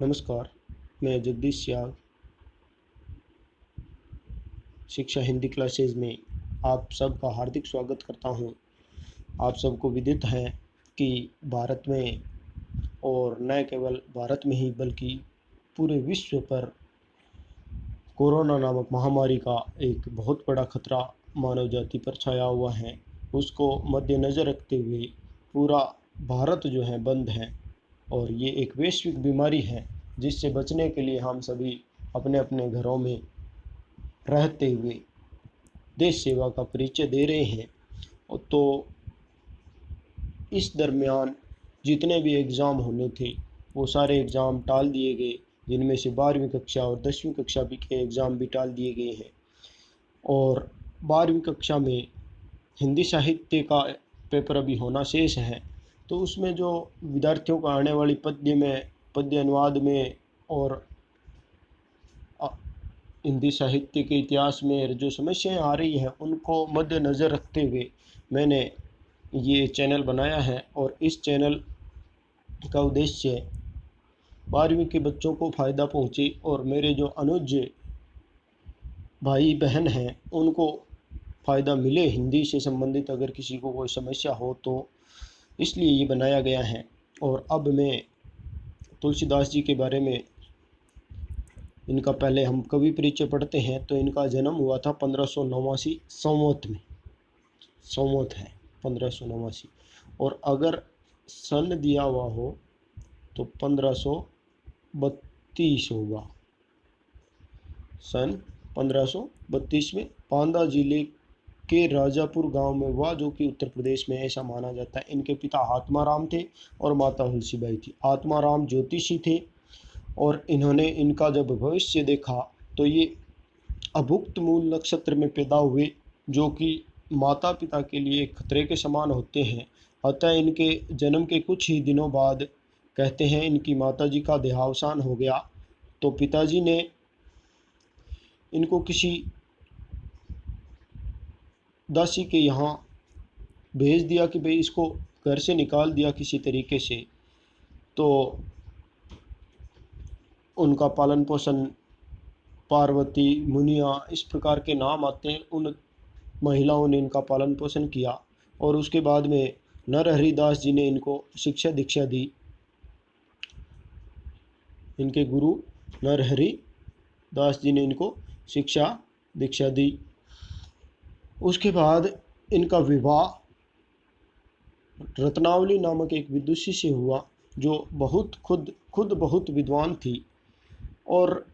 नमस्कार, मैं जगदीश याग शिक्षा हिंदी क्लासेस में आप सबका हार्दिक स्वागत करता हूं। आप सबको विदित है कि भारत में और न केवल भारत में ही बल्कि पूरे विश्व पर कोरोना नामक महामारी का एक बहुत बड़ा खतरा मानव जाति पर छाया हुआ है। उसको मद्देनज़र रखते हुए पूरा भारत जो है बंद है और ये एक वैश्विक बीमारी है जिससे बचने के लिए हम सभी अपने अपने घरों में रहते हुए देश सेवा का परिचय दे रहे हैं। तो इस दरमियान जितने भी एग्ज़ाम होने थे वो सारे एग्ज़ाम टाल दिए गए, जिनमें से 12वीं कक्षा और 10वीं कक्षा भी के एग्ज़ाम भी टाल दिए गए हैं। और 12वीं कक्षा में हिंदी साहित्य का पेपर अभी होना शेष है, तो उसमें जो विद्यार्थियों को आने वाली पद्य अनुवाद में और हिंदी साहित्य के इतिहास में जो समस्याएं आ रही हैं उनको मद्देनज़र रखते हुए मैंने ये चैनल बनाया है। और इस चैनल का उद्देश्य 12वीं के बच्चों को फ़ायदा पहुँचे और मेरे जो अनुज भाई बहन हैं उनको फ़ायदा मिले हिंदी से संबंधित, अगर किसी को कोई समस्या हो तो इसलिए ये बनाया गया है। और अब मैं तुलसीदास जी के बारे में इनका पहले हम कवि परिचय पढ़ते हैं। तो इनका जन्म हुआ था 1589 संवत में, संवत है 1589, और अगर सन दिया हुआ हो तो 1532 होगा। सन 1532 में बांदा जिले के राजापुर गांव में हुआ, जो कि उत्तर प्रदेश में ऐसा माना जाता है। इनके पिता आत्माराम थे और माता हुलसीबाई थी। आत्माराम ज्योतिषी थे और इन्होंने इनका जब भविष्य देखा तो ये अभुक्त मूल नक्षत्र में पैदा हुए, जो कि माता पिता के लिए खतरे के समान होते हैं। अतः इनके जन्म के कुछ ही दिनों बाद कहते हैं इनकी माताजी का देहावसान हो गया। तो पिताजी ने इनको किसी दासी के यहाँ भेज दिया कि भाई इसको घर से निकाल दिया किसी तरीके से। तो उनका पालन पोषण पार्वती, मुनिया, इस प्रकार के नाम आते हैं, उन महिलाओं ने इनका पालन पोषण किया। और उसके बाद में नरहरिदास जी ने इनको शिक्षा दीक्षा दी। इनके गुरु नरहरि दास जी ने इनको शिक्षा दीक्षा दी। उसके बाद इनका विवाह रत्नावली नामक एक विदुषी से हुआ, जो बहुत खुद बहुत विद्वान थी। और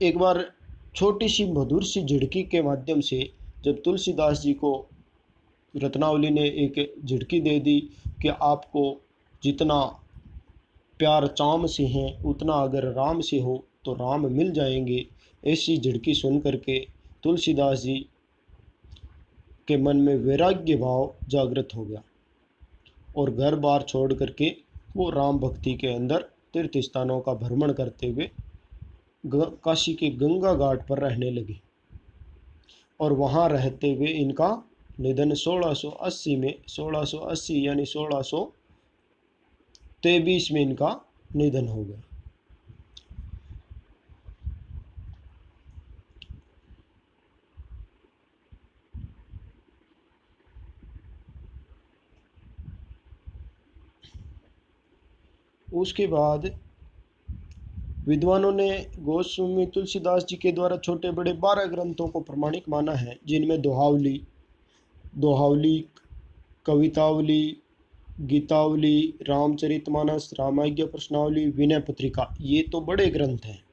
एक बार छोटी सी मधुर सी झिड़की के माध्यम से जब तुलसीदास जी को रत्नावली ने एक झिड़की दे दी कि आपको जितना प्यार चाम से हैं उतना अगर राम से हो तो राम मिल जाएंगे, ऐसी झिड़की सुन करके तुलसीदास जी के मन में वैराग्य भाव जागृत हो गया और घर बार छोड़ करके वो राम भक्ति के अंदर तीर्थ स्थानों का भ्रमण करते हुए काशी के गंगा घाट पर रहने लगे। और वहाँ रहते हुए इनका निधन 1680 में, 1680 यानी 1623 में इनका निधन हो गया। उसके बाद विद्वानों ने गोस्वामी तुलसीदास जी के द्वारा छोटे बड़े 12 ग्रंथों को प्रमाणिक माना है, जिनमें दोहावली, दोहावली, कवितावली, गीतावली, रामचरितमानस, रामायज्ञ प्रश्नावली, विनय पत्रिका, ये तो बड़े ग्रंथ हैं।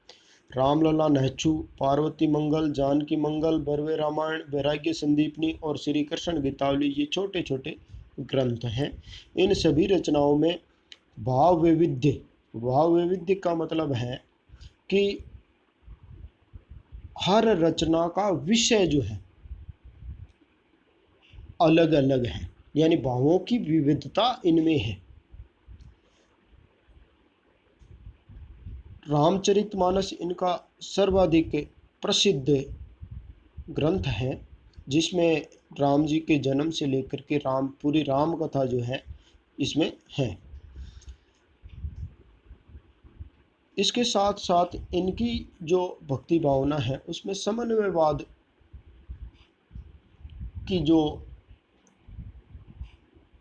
रामलला, नहचू, पार्वती मंगल, जानकी मंगल, बरवे रामायण, वैराग्य संदीपनी और श्री कृष्ण गीतावली, ये छोटे छोटे ग्रंथ हैं। इन सभी रचनाओं में भाव वैविध्य, भाव वैविध्य का मतलब है कि हर रचना का विषय जो है अलग अलग है, यानी भावों की विविधता इनमें है। रामचरितमानस इनका सर्वाधिक प्रसिद्ध ग्रंथ है, जिसमें राम जी के जन्म से लेकर के पूरी राम कथा जो है इसमें है। इसके साथ साथ इनकी जो भक्ति भावना है उसमें समन्वयवाद की जो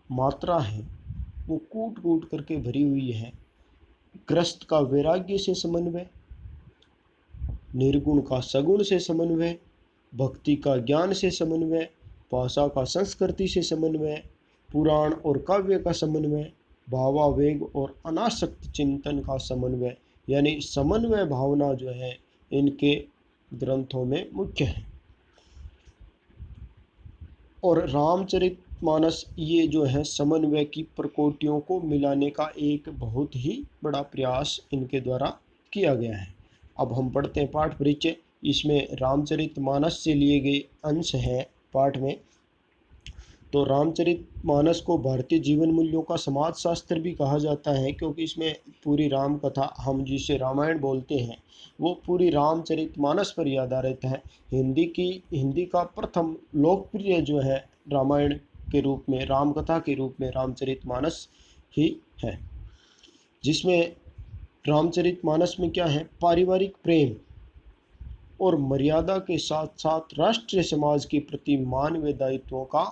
मात्रा है वो कूट कूट करके भरी हुई है। ग्रस्त का वैराग्य से समन्वय, निर्गुण का सगुण से समन्वय, भक्ति का ज्ञान से समन्वय, भाषा का संस्कृति से समन्वय, पुराण और काव्य का समन्वय, भावावेग और अनासक्त चिंतन का समन्वय, यानी समन्वय भावना जो है इनके ग्रंथों में मुख्य है। और रामचरितमानस ये जो है समन्वय की प्रकोटियों को मिलाने का एक बहुत ही बड़ा प्रयास इनके द्वारा किया गया है। अब हम पढ़ते हैं पाठ परिचय। इसमें रामचरितमानस से लिए गए अंश हैं पाठ में। तो रामचरितमानस को भारतीय जीवन मूल्यों का समाज शास्त्र भी कहा जाता है, क्योंकि इसमें पूरी राम कथा, हम जिसे रामायण बोलते हैं, वो पूरी रामचरितमानस पर ही आधारित है। हिंदी का प्रथम लोकप्रिय जो है रामायण के रूप में, राम कथा के रूप में रामचरितमानस ही है। जिसमें रामचरितमानस में क्या है, पारिवारिक प्रेम और मर्यादा के साथ साथ राष्ट्रीय समाज के प्रति मानवीय दायित्वों का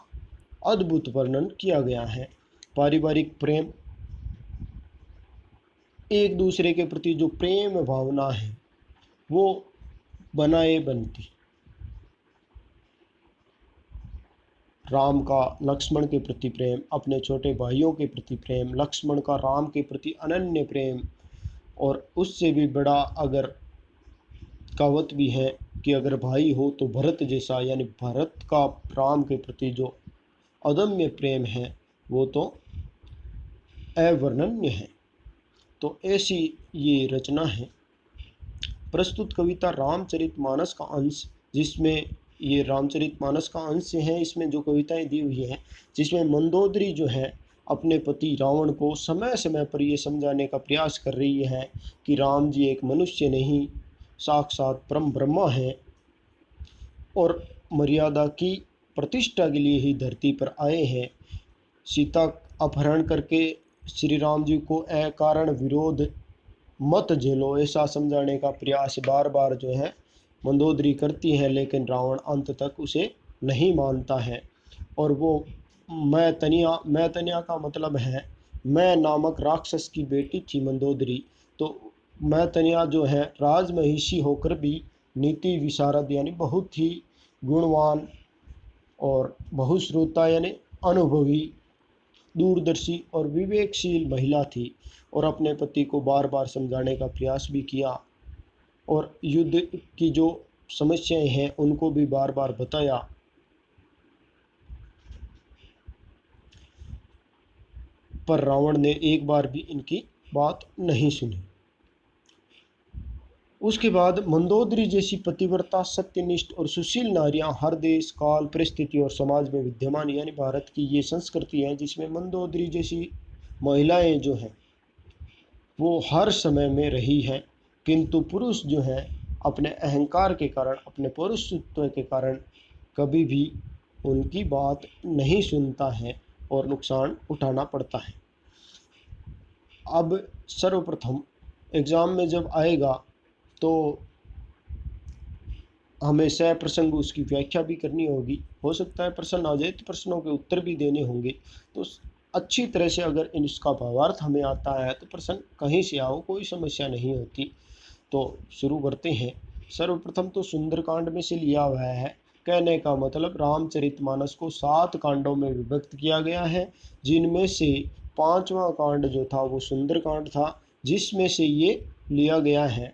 अद्भुत वर्णन किया गया है। पारिवारिक प्रेम, एक दूसरे के प्रति जो प्रेम भावना है वो बनाए बनती। राम का लक्ष्मण के प्रति प्रेम, अपने छोटे भाइयों के प्रति प्रेम, लक्ष्मण का राम के प्रति अनन्य प्रेम, और उससे भी बड़ा अगर कहावत भी है कि अगर भाई हो तो भरत जैसा, यानी भरत का राम के प्रति जो अदम्य प्रेम है वो तो अवर्णन्य है। तो ऐसी ये रचना है। प्रस्तुत कविता रामचरितमानस का अंश, जिसमें ये रामचरितमानस का अंश है। इसमें जो कविताएं दी हुई हैं, जिसमें मंदोदरी जो है अपने पति रावण को समय समय पर ये समझाने का प्रयास कर रही है कि राम जी एक मनुष्य नहीं, साक्षात परम ब्रह्मा है, और मर्यादा की प्रतिष्ठा के लिए ही धरती पर आए हैं। सीता अपहरण करके श्री राम जी को अकारण विरोध मत झेलो, ऐसा समझाने का प्रयास बार बार जो है मंदोदरी करती है, लेकिन रावण अंत तक उसे नहीं मानता है। और वो मैं तनिया का मतलब है मैं नामक राक्षस की बेटी थी मंदोदरी। तो मैं तनिया जो है राजमहिषी होकर भी नीति विशारद यानी बहुत ही गुणवान और बहुश्रोता यानी अनुभवी, दूरदर्शी और विवेकशील महिला थी, और अपने पति को बार बार समझाने का प्रयास भी किया, और युद्ध की जो समस्याएं हैं उनको भी बार बार बताया। पर रावण ने एक बार भी इनकी बात नहीं सुनी। उसके बाद मंदोदरी जैसी पतिव्रता, सत्यनिष्ठ और सुशील नारियां हर देश, काल, परिस्थिति और समाज में विद्यमान, यानी भारत की ये संस्कृति है जिसमें मंदोदरी जैसी महिलाएं जो हैं वो हर समय में रही हैं। किंतु पुरुष जो हैं अपने अहंकार के कारण, अपने पुरुषत्व के कारण कभी भी उनकी बात नहीं सुनता है और नुकसान उठाना पड़ता है। अब सर्वप्रथम एग्ज़ाम में जब आएगा तो हमें सह प्रसंग उसकी व्याख्या भी करनी होगी। हो सकता है प्रश्न आ जाए तो प्रश्नों के उत्तर भी देने होंगे। तो अच्छी तरह से अगर इसका भावार्थ हमें आता है तो प्रश्न कहीं से आओ कोई समस्या नहीं होती। तो शुरू करते हैं। सर्वप्रथम तो सुंदरकांड में से लिया हुआ है। कहने का मतलब रामचरितमानस को 7 कांडों में विभक्त किया गया है, जिनमें से 5वां कांड जो था वो सुंदरकांड था, जिसमें से ये लिया गया है।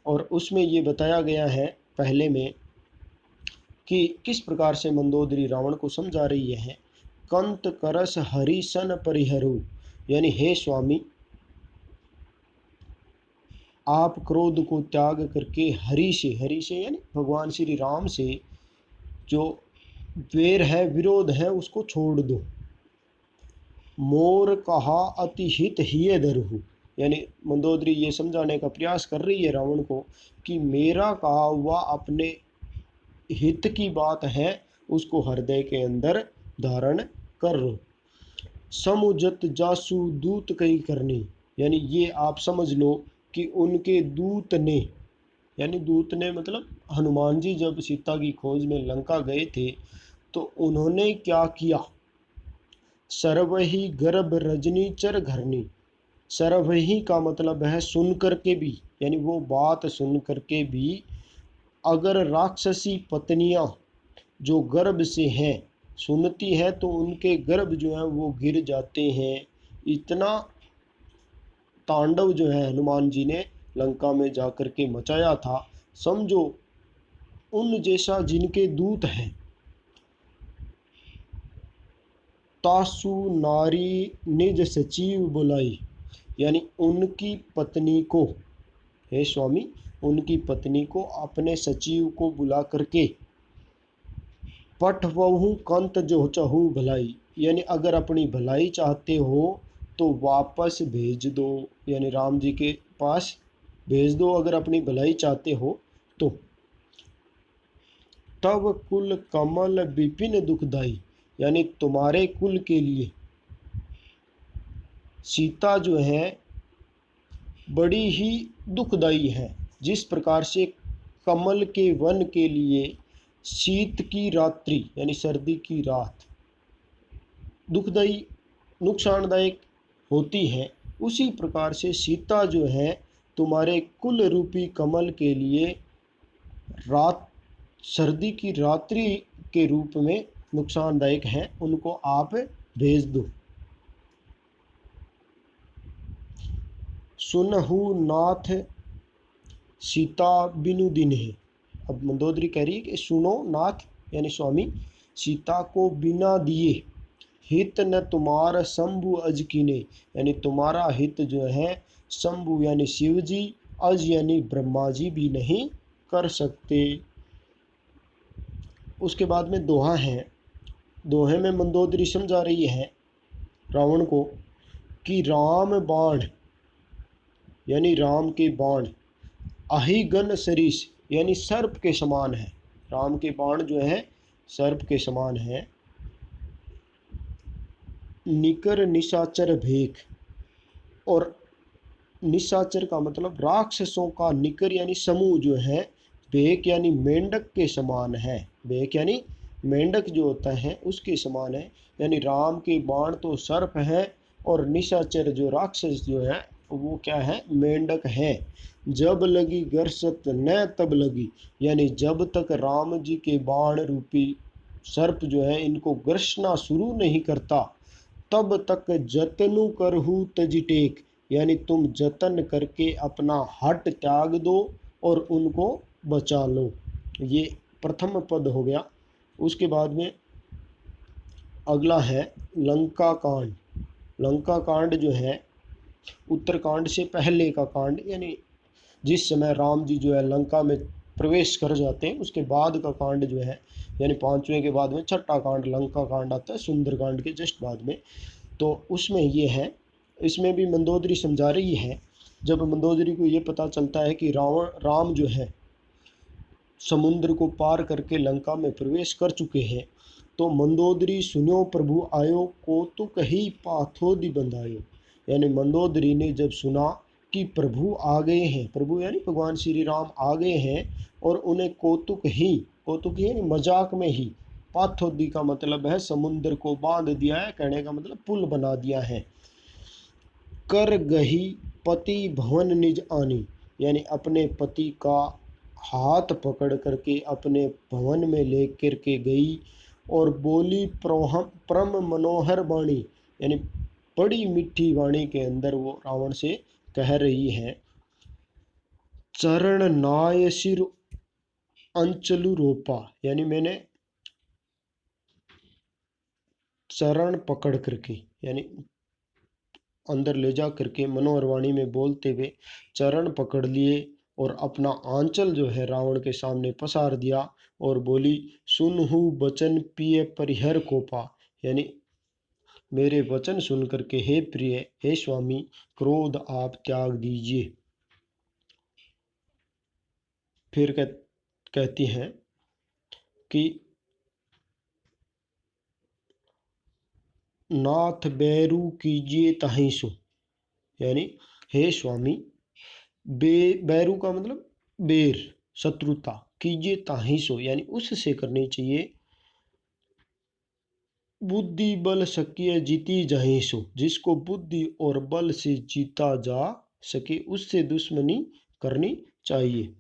और उसमें ये बताया गया है पहले में कि किस प्रकार से मंदोदरी रावण को समझा रही है। कंत करस हरि सन परिहरु, यानी हे स्वामी, आप क्रोध को त्याग करके हरि से यानी भगवान श्री राम से जो वेर है, विरोध है, उसको छोड़ दो। मोर कहा अति हित हिय धरहु, यानी मंदोदरी ये समझाने का प्रयास कर रही है रावण को कि मेरा कहा हुआ अपने हित की बात है, उसको हृदय के अंदर धारण कर लो। समुजत जासु दूत कई करनी, यानी ये आप समझ लो कि उनके दूत ने, यानी दूत ने मतलब हनुमान जी जब सीता की खोज में लंका गए थे तो उन्होंने क्या किया। सर्वहि गर्भ रजनी चर घरनी। सर्वहि का मतलब है सुन करके भी, यानी वो बात सुन करके भी अगर राक्षसी पत्नियां जो गर्भ से हैं सुनती है तो उनके गर्भ जो है वो गिर जाते हैं। इतना तांडव जो है हनुमान जी ने लंका में जाकर के मचाया था। समझो उन जैसा जिनके दूत हैं। तासु नारी निज सचिव बुलाई, यानी उनकी पत्नी को, हे स्वामी, उनकी पत्नी को अपने सचिव को बुला करके पठवहु कंत जो चहु भलाई, यानी अगर अपनी भलाई चाहते हो तो वापस भेज दो, यानी राम जी के पास भेज दो अगर अपनी भलाई चाहते हो तो। तब कुल कमल विपिन दुखदाई, यानी तुम्हारे कुल के लिए सीता जो है बड़ी ही दुखदाई है। जिस प्रकार से कमल के वन के लिए शीत की रात्रि यानी सर्दी की रात दुखदाई नुकसानदायक होती है, उसी प्रकार से सीता जो है तुम्हारे कुल रूपी कमल के लिए रात सर्दी की रात्रि के रूप में नुकसानदायक है, उनको आप भेज दो। सुनहु नाथ सीता बिनु दिन है। अब मंदोदरी कह रही है कि सुनो नाथ यानी स्वामी, सीता को बिना दिए हित न तुम्हारा शंभु अज कीने, यानी तुम्हारा हित जो है शंभु यानी शिव जी, अज यानी ब्रह्मा जी भी नहीं कर सकते। उसके बाद में दोहा है। दोहे में मंदोदरी समझा रही है रावण को कि राम बाण यानी राम के बाण अहिगन सरीस यानी सर्प के समान है। राम के बाण जो है सर्प के समान है। निकर निशाचर भेख, और निशाचर का मतलब राक्षसों का निकर यानी समूह जो है, भेक यानी मेंढक के समान है। भेक यानी मेंढक जो होता है उसके समान है, यानी राम के बाण तो सर्प है और निशाचर जो राक्षस जो है वो क्या है, मेंढक है। जब लगी गरसत न तब लगी, यानी जब तक राम जी के बाण रूपी सर्प जो है इनको गरसना शुरू नहीं करता तब तक जतनु करहु तज टेक, यानी तुम जतन करके अपना हट त्याग दो और उनको बचा लो। ये प्रथम पद हो गया। उसके बाद में अगला है लंका कांड। लंका कांड जो है उत्तरकांड से पहले का कांड, यानी जिस समय राम जी जो है लंका में प्रवेश कर जाते हैं उसके बाद का कांड जो है, यानी पांचवें के बाद में छठा कांड लंका कांड आता है सुंदर कांड के जस्ट बाद में। तो उसमें ये है, इसमें भी मंदोदरी समझा रही है। जब मंदोदरी को ये पता चलता है कि राम जो है समुद्र को पार करके लंका में प्रवेश कर चुके हैं, तो मंदोदरी सुनो प्रभु आयो को तो कही पाथोदी बंधायो, यानी मंदोदरी ने जब सुना कि प्रभु आ गए हैं, प्रभु यानी भगवान श्री राम आ गए हैं, और उन्हें कौतुक ही यानी मजाक में ही, पाथोदी का मतलब है समुद्र को बांध दिया है, कहने का मतलब पुल बना दिया है। कर गही पति भवन निज आनी, यानी अपने पति का हाथ पकड़ करके अपने भवन में ले कर के गई और बोली परम मनोहर वाणी, यानी बड़ी मीठी वाणी के अंदर वो रावण से कह रही है। चरण नाय सिर अंचलु रोपा, यानी मैंने चरण पकड़ करके यानी अंदर ले जा करके मनोहर वाणी में बोलते हुए चरण पकड़ लिए और अपना आंचल जो है रावण के सामने पसार दिया और बोली सुनहु बचन पिय परिहर कोपा, यानी मेरे वचन सुन करके हे प्रिय हे स्वामी क्रोध आप त्याग दीजिए। फिर कहती हैं कि नाथ बैरू कीजिए ताहि सो, यानी हे स्वामी बैरू का मतलब बेर, शत्रुता। कीजिए ताहि सो यानी उससे करनी चाहिए। बुद्धि बल शक्य जीती जाहि सो, जिसको बुद्धि और बल से जीता जा सके उससे दुश्मनी करनी चाहिए।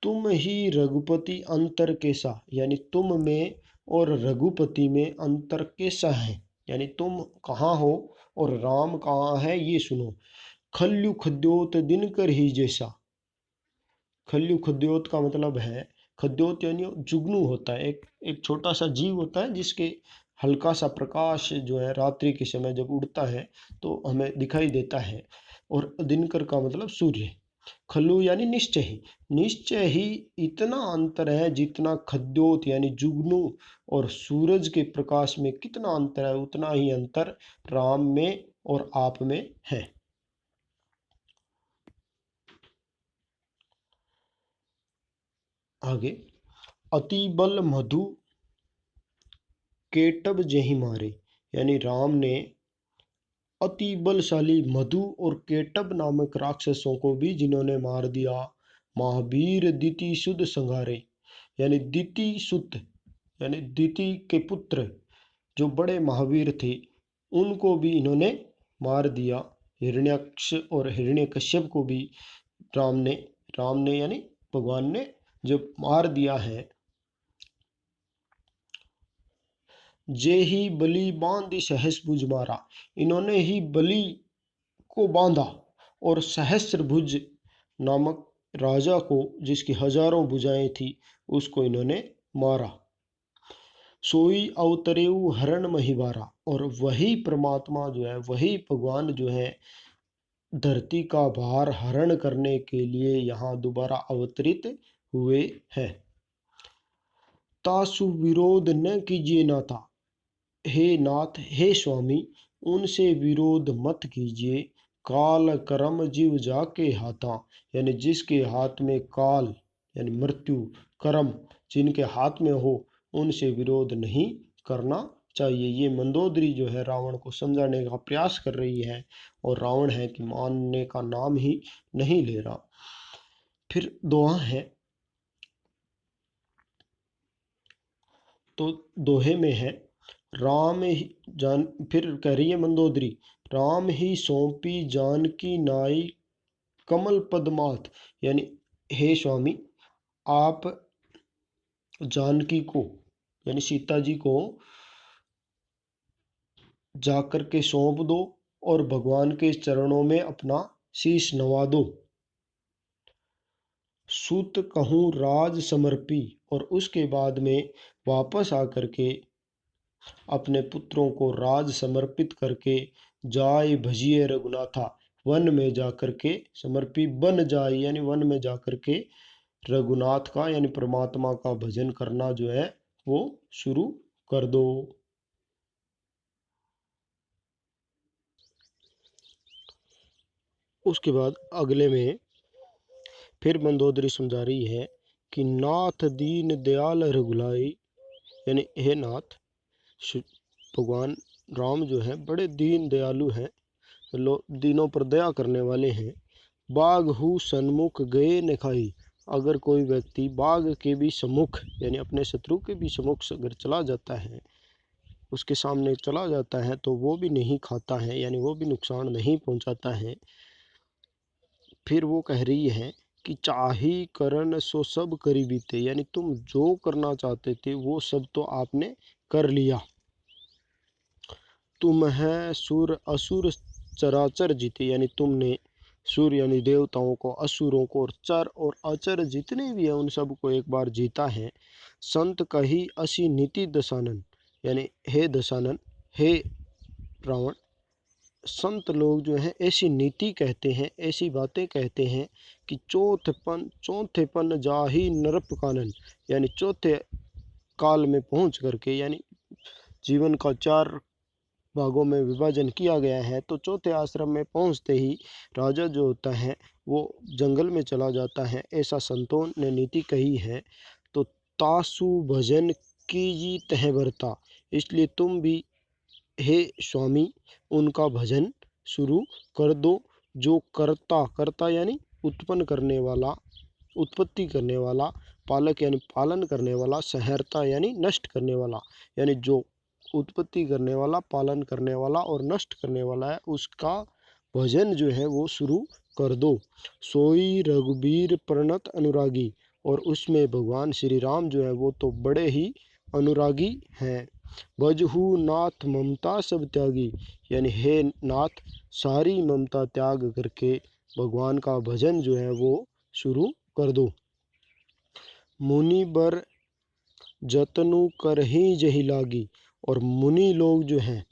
तुम ही रघुपति अंतर कैसा, यानी तुम में और रघुपति में अंतर कैसा है, यानी तुम कहाँ हो और राम कहाँ है ये सुनो। खल्यु खद्योत दिनकर ही जैसा। खल्यु खद्योत का मतलब है, खद्योत यानी जुगनू होता है, एक छोटा सा जीव होता है जिसके हल्का सा प्रकाश जो है रात्रि के समय जब उड़ता है तो हमें दिखाई देता है। और दिनकर का मतलब सूर्य। खल्लू यानी निश्चय ही, निश्चय ही इतना अंतर है जितना खद्योत यानी जुगनू और सूरज के प्रकाश में कितना अंतर है, उतना ही अंतर राम में और आप में है। आगे, अति बल मधु केटब जेहि मारे, यानी राम ने अति बलशाली मधु और केटब नामक राक्षसों को भी जिन्होंने मार दिया। महावीर दिति सुध संहारे, यानी दिति सुत यानी दिति के पुत्र जो बड़े महावीर थे उनको भी इन्होंने मार दिया। हिरण्याक्ष और हिरण्यकश्यप को भी राम ने यानी भगवान ने जब मार दिया है। जे ही बलि बांधि सहस भुज मारा, इन्होंने ही बलि को बांधा और सहस्रभुज नामक राजा को, जिसकी हजारों भुजाएं थी, उसको इन्होंने मारा। सोई अवतरेऊ हरण महिवारा, और वही परमात्मा जो है, वही भगवान जो है धरती का भार हरण करने के लिए यहाँ दोबारा अवतरित हुए हैं। तासु विरोध न कीजिए नाथा, हे नाथ हे स्वामी उनसे विरोध मत कीजिए। काल कर्म जीव जाके हाथा, यानी जिसके हाथ में काल यानी मृत्यु, कर्म जिनके हाथ में हो उनसे विरोध नहीं करना चाहिए। ये मंदोदरी जो है रावण को समझाने का प्रयास कर रही है और रावण है कि मानने का नाम ही नहीं ले रहा। फिर दोहा है, तो दोहे में है, राम ही जान, फिर कह रही है मंदोदरी, राम ही सौंपी जानकी नाई कमल पद्मात, यानी हे स्वामी आप जानकी को यानी सीता जी को जाकर के सौंप दो और भगवान के चरणों में अपना शीश नवा दो। सूत कहूँ राज समर्पी, और उसके बाद में वापस आकर के अपने पुत्रों को राज समर्पित करके जाय भजिए रघुनाथा, वन में जाकर के समर्पी बन जाए, यानी वन में जाकर के रघुनाथ का यानी परमात्मा का भजन करना जो है वो शुरू कर दो। उसके बाद अगले में फिर मंदोदरी समझा रही है कि नाथ दीन दयाल रघुलाई, यानी हे नाथ भगवान राम जो है बड़े दीन दयालु हैं, दीनों पर दया करने वाले हैं। बाघ हु सन्मुख गए न खाई, अगर कोई व्यक्ति बाघ के भी सम्मुख यानी अपने शत्रु के भी सम्मुख अगर चला जाता है, उसके सामने चला जाता है तो वो भी नहीं खाता है, यानी वो भी नुकसान नहीं पहुंचाता है। फिर वो कह रही है कि चाही करन सो सब करी बीते, यानी तुम जो करना चाहते थे वो सब तो आपने कर लिया। तुम है सुर असुर चराचर जीते, यानी तुमने सुर यानी देवताओं को, असुरों को और चर और अचर जितने भी हैं उन सब को एक बार जीता है। संत कही असी नीति दशानन, यानी हे दशानन हे रावण, संत लोग जो हैं ऐसी नीति कहते हैं, ऐसी बातें कहते हैं कि चौथेपन जाही नरप कानन, यानी चौथे काल में पहुंच करके, यानी जीवन का 4 भागों में विभाजन किया गया है, तो चौथे आश्रम में पहुंचते ही राजा जो होता है वो जंगल में चला जाता है, ऐसा संतों ने नीति कही है। तो तासु भजन कीजी तह बरता, इसलिए तुम भी हे स्वामी उनका भजन शुरू कर दो। जो करता करता यानी उत्पन्न करने वाला, उत्पत्ति करने वाला, पालक यानी पालन करने वाला, सहर्ता यानी नष्ट करने वाला, यानी जो उत्पत्ति करने वाला, पालन करने वाला और नष्ट करने वाला है, उसका भजन जो है वो शुरू कर दो। सोई रघुबीर प्रणत अनुरागी, और उसमें भगवान श्री राम जो है वो तो बड़े ही अनुरागी हैं। भजहु नाथ ममता सब त्यागी, यानी हे नाथ सारी ममता त्याग करके भगवान का भजन जो है वो शुरू कर दो। मुनि बर जतनु कर ही जही लागी, और मुनि लोग जो हैं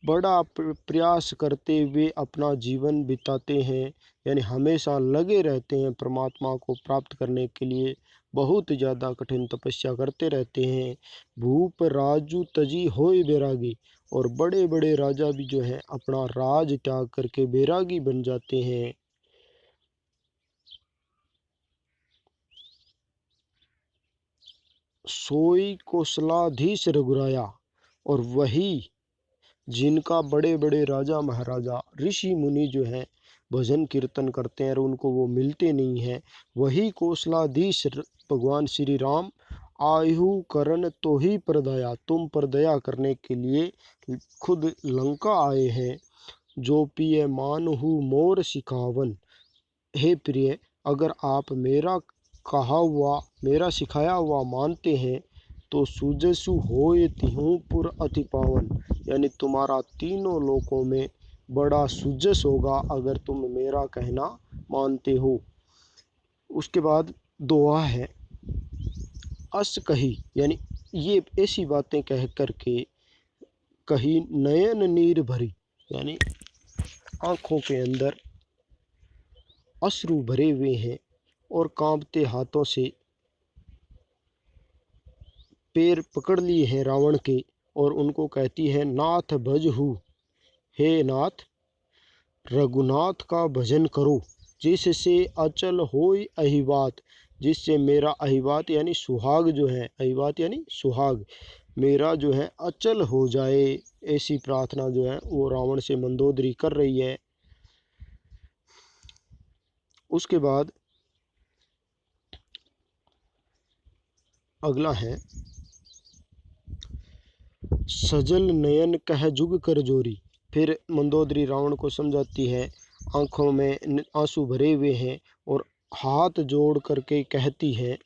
बड़ा प्रयास करते हुए अपना जीवन बिताते हैं, यानी हमेशा लगे रहते हैं परमात्मा को प्राप्त करने के लिए, बहुत ज़्यादा कठिन तपस्या करते रहते हैं। भूप राजू तजी होय बैरागी, और बड़े बड़े राजा भी जो हैं अपना राज त्याग करके बैरागी बन जाते हैं। सोई कौशलाधीश रघुराया, और वही जिनका बड़े बड़े राजा महाराजा ऋषि मुनि जो हैं भजन कीर्तन करते हैं और उनको वो मिलते नहीं हैं, वही कौशलाधीश भगवान श्री राम आयु करण तो ही प्रदया, तुम पर दया करने के लिए खुद लंका आए हैं। जो पिए मानहु मोर सिखावन, हे प्रिय अगर आप मेरा कहा हुआ, मेरा सिखाया हुआ मानते हैं तो सुजसु होय तिहु पुर अति पावन, यानी तुम्हारा तीनों लोकों में बड़ा सुजस होगा अगर तुम मेरा कहना मानते हो। उसके बाद दोहा है, अस कही, यानी ये ऐसी बातें कह करके कही नयन नीर भरी, यानी आँखों के अंदर अश्रु भरे हुए हैं और कांपते हाथों से पैर पकड़ लिए हैं रावण के, और उनको कहती है नाथ भजहु, हे नाथ रघुनाथ का भजन करो, जिससे अचल होय अहिबात, जिससे मेरा अहिबात यानी सुहाग जो है, अहिबात यानी सुहाग मेरा जो है अचल हो जाए। ऐसी प्रार्थना जो है वो रावण से मंदोदरी कर रही है। उसके बाद अगला है, सजल नयन कह जुग कर जोरी, फिर मंदोदरी रावण को समझाती है, आंखों में आंसू भरे हुए हैं और हाथ जोड़ करके कहती है,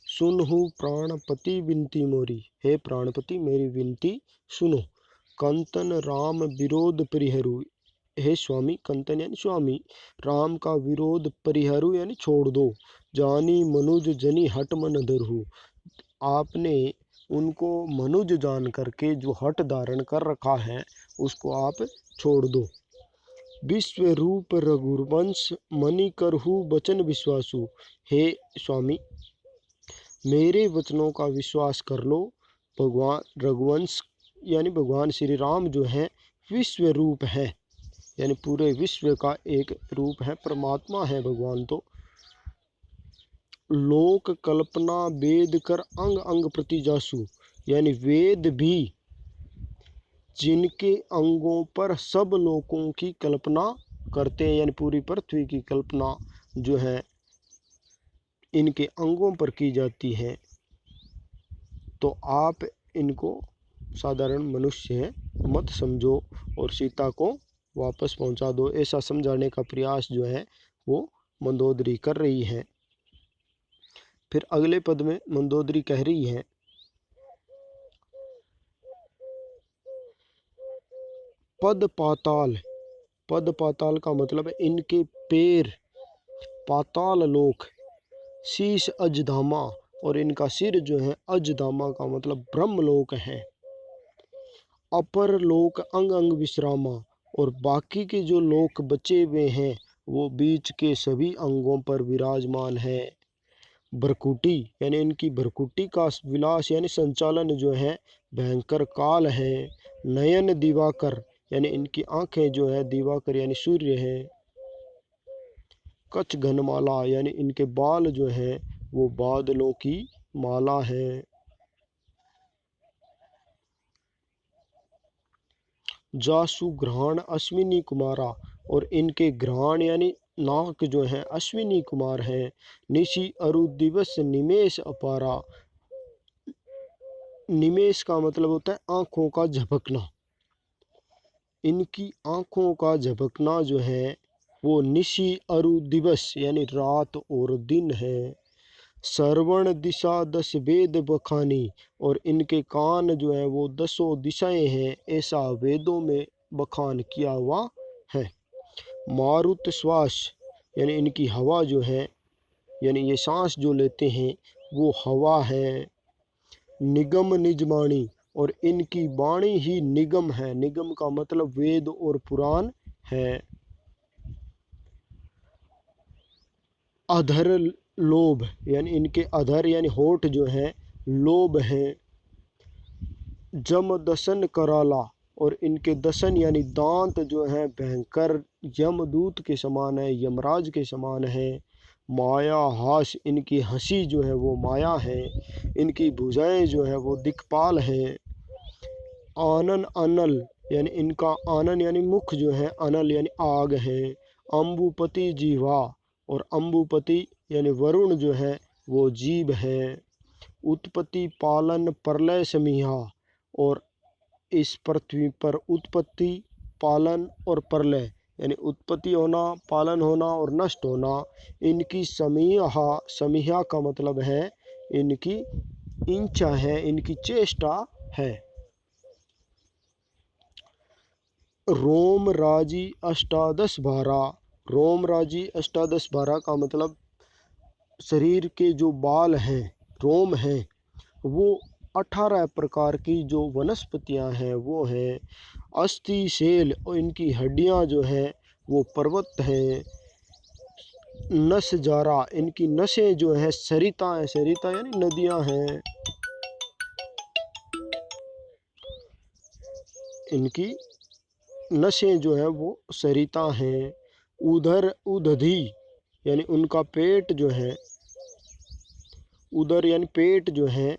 सुनहु प्राणपति विनती मोरी, हे प्राणपति मेरी विनती सुनो। कंतन राम विरोध परिहरू, हे स्वामी, कंतन यानी स्वामी, राम का विरोध परिहरू यानी छोड़ दो। जानी मनुज जनी हट मन धरहु, आपने उनको मनुज जान करके जो हट धारण कर रखा है उसको आप छोड़ दो। विश्व रूप रघुवंश मणि करहु वचन विश्वासु, हे स्वामी मेरे वचनों का विश्वास कर लो। भगवान रघुवंश यानी भगवान श्री राम जो हैं विश्व रूप है, यानी पूरे विश्व का एक रूप है, परमात्मा है भगवान। तो लोक कल्पना वेद कर अंग अंग प्रति जासु, यानी वेद भी जिनके अंगों पर सब लोकों की कल्पना करते हैं, यानी पूरी पृथ्वी की कल्पना जो है इनके अंगों पर की जाती है, तो आप इनको साधारण मनुष्य मत समझो और सीता को वापस पहुंचा दो। ऐसा समझाने का प्रयास जो है वो मंदोदरी कर रही है। फिर अगले पद में मंदोदरी कह रही है, पद पाताल, पद पाताल का मतलब इनके पैर पाताल लोक, शीश अजधामा, और इनका सिर जो है अजधामा का मतलब ब्रह्मलोक है। अपर लोक अंग अंग विश्रामा, और बाकी के जो लोक बचे हुए हैं वो बीच के सभी अंगों पर विराजमान है। भ्रकुटी यानी इनकी भ्रकुटी का विलास यानी संचालन जो है भयंकर काल है। नयन दिवाकर, यानी इनकी आंखें जो है दिवाकर यानी सूर्य है। कच्छ घनमाला, यानी इनके बाल जो हैं वो बादलों की माला है। जासु घ्राण अश्विनी कुमारा, और इनके घ्राण यानी नाक जो है अश्विनी कुमार है। निशि अरु दिवस निमेष अपारा। निमेष का मतलब होता है आंखों का झपकना। इनकी आंखों का झपकना जो है वो निशि अरु दिवस यानी रात और दिन है। श्रवण दिशा 10 वेद बखानी, और इनके कान जो है वो 10 दिशाएं हैं, ऐसा वेदों में बखान किया हुआ है। मारुत श्वास यानी इनकी हवा जो है, यानी ये सांस जो लेते हैं वो हवा है। निगम निजवाणी, और इनकी वाणी ही निगम है। निगम का मतलब वेद और पुराण है। अधर लोभ, यानी इनके अधर यानी होठ जो है लोभ है। जम दसन कराला, और इनके दसन यानी दांत जो है भयंकर यमदूत के समान है, यमराज के समान है। माया हास, इनकी हंसी जो है वो माया है। इनकी भुजाएं जो है वो दिक्पाल है। आनन अनल, यानी इनका आनन यानी मुख जो है, अनल यानी आग है। अम्बुपति जीवा, और अम्बुपति यानी वरुण जो है वो जीव है। उत्पत्ति पालन प्रलय समीहा, और इस पृथ्वी पर उत्पत्ति पालन और प्रलय यानी उत्पत्ति होना, पालन होना और नष्ट होना इनकी समीहा। समीहा का मतलब है इनकी इच्छा है, इनकी चेष्टा है। रोम राजी अष्टादश भारा। रोम राजी अष्टादश भारा का मतलब शरीर के जो बाल हैं, रोम हैं, वो 18 प्रकार की जो वनस्पतियां हैं वो हैं। अस्थि शैल, और इनकी हड्डियां जो हैं वो पर्वत हैं। नस जारा, इनकी नसें जो हैं सरिता हैं। सरिता यानी नदियां हैं। इनकी नसें जो है वो सरिता हैं। उधर उदधि, यानी उनका पेट जो है, उदर यानी पेट जो है,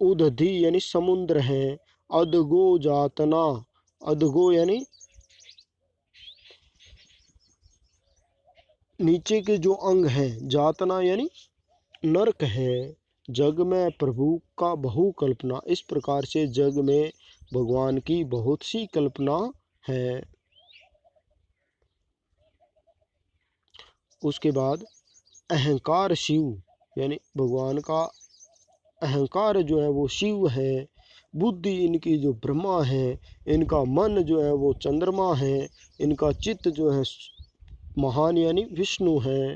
उदधि यानी समुद्र है। अधगो जातना, अधगो यानी नीचे के जो अंग हैं, जातना यानी नरक है। जग में प्रभु का बहु कल्पना, इस प्रकार से जग में भगवान की बहुत सी कल्पना है। उसके बाद अहंकार शिव, यानी भगवान का अहंकार जो है वो शिव है। बुद्धि इनकी जो ब्रह्मा है। इनका मन जो है वो चंद्रमा है। इनका चित्त जो है महान यानी विष्णु है।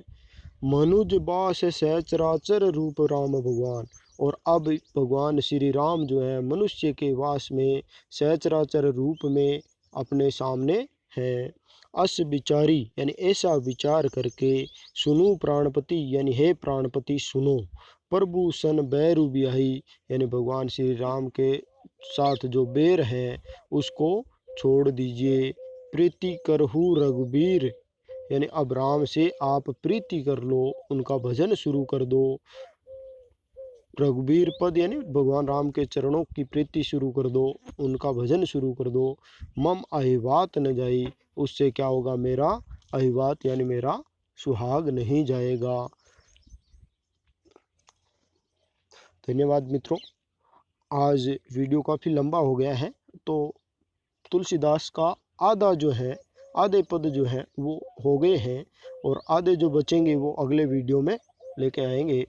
मनुज बास सहचराचर रूप राम भगवान, और अब भगवान श्री राम जो है मनुष्य के वास में सहचराचर रूप में अपने सामने हैं। अस विचारी, यानी ऐसा विचार करके, सुनो प्राणपति, यानी हे प्राणपति सुनो। प्रभु सन बैरु बियाही, यानी भगवान श्री राम के साथ जो बैर है उसको छोड़ दीजिए। प्रीति करहु रघुबीर, यानी अब राम से आप प्रीति कर लो, उनका भजन शुरू कर दो। रघुबीर पद यानी भगवान राम के चरणों की प्रीति शुरू कर दो, उनका भजन शुरू कर दो। मम अहिवात न जाई, उससे क्या होगा, मेरा अहिवात यानी मेरा सुहाग नहीं जाएगा। धन्यवाद मित्रों, आज वीडियो काफ़ी लंबा हो गया है, तो तुलसीदास का आधा जो है, आधे पद जो है वो हो गए हैं, और आधे जो बचेंगे वो अगले वीडियो में लेके आएंगे।